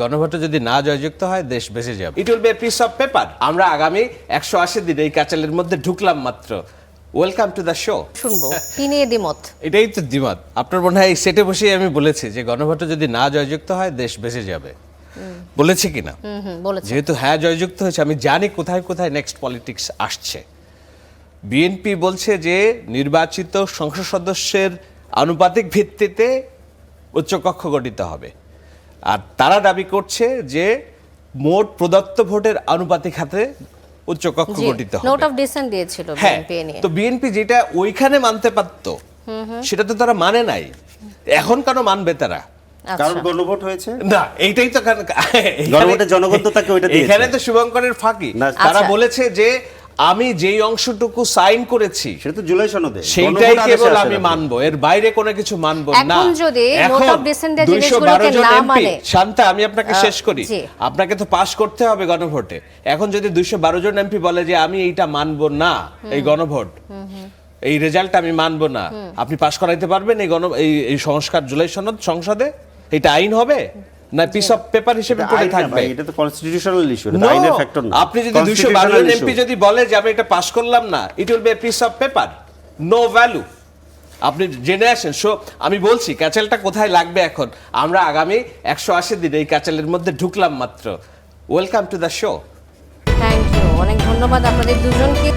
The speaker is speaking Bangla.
গণভোটে যদি না জয়যুক্ত হয় দেশ বেঁচে যাবে। ইট will be a piece of paper. আমরা আগামী 180 দিন এই ক্যাচালের মধ্যে ঢুকলাম মাত্র। Welcome to the show. শুনবো কি নিয়ে দ্বিমত? এটাই তো দ্বিমত। আপনার মনে হয় এই সেটে বসেই আমি বলেছি যে গণভোটে যদি না জয়যুক্ত হয় দেশ বেঁচে যাবে, বলেছি কিনা? বলেছে। যেহেতু হ্যাঁ জয়যুক্ত হয়েছে, আমি জানি কোথায় কোথায় নেক্সট পলিটিক্স আসছে। বিএনপি বলছে যে নির্বাচিত সংসদ সদস্যের আনুপাতিক ভিত্তিতে উচ্চকক্ষ গঠিত হবে, আর তারা দাবি করছে যে মোট প্রদত্ত ভোটের আনুপাতিক হাতে উচ্চকক্ষ গঠিত হবে। নোট অফ ডিসেন্ট দিয়েছিল হ্যাঁ, বিএনপি নিয়ে। তো বিএনপি যেটা ওইখানে মানতে পারতো সেটা তো তারা মানে নাই। এখন কেন মানবে তারা? কারণ গণভোট হয়েছে না, এইটাই তো গণভোটের জনগণ তো তাকে ওইটা দিয়েছে। এখানে তো শুভঙ্করের ফাঁকি। তারা বলেছে যে আমি যেই অংশটুকু সাইন করেছি সেটা তো জুলাই সনদে, সেইটাই কেবল আমি মানবো, এর বাইরে কোনো কিছু মানবো না। এখন যদি নোট অফ ডিসেন্ট এর জিনিসগুলোকে না মানে, শান্তা আমি আপনাকে শেষ করি, আপনাকে তো পাস করতে হবে গণভোটে। এখন যদি 212 জন এমপি বলে যে আমি এইটা মানবো না, এই গণভোট এই রেজাল্ট আমি মানবো না, আপনি পাস করাইতে পারবেন এই সংস্কার জুলাই সনদ সংসদে? এটা আইন হবে না পিস অফ পেপার হিসেবে পড়ে থাকবে? এটা তো কনস্টিটিউশনাল ইস্যু, এটা আইনের ফ্যাক্টর না। আপনি যদি 212 জন এমপি যদি বলে যে আমি এটা পাস করলাম না, it will be a piece of paper, no value. আপনি জেনে আসেন। সো আমি বলছি ক্যাচেলটা কোথায় লাগবে এখন। আমরা আগামী 180 দিন এই ক্যাচেলের মধ্যে ঢুকলাম মাত্র। Welcome to the show. Thank you, অনেক ধন্যবাদ আপনাদের দুজনকে।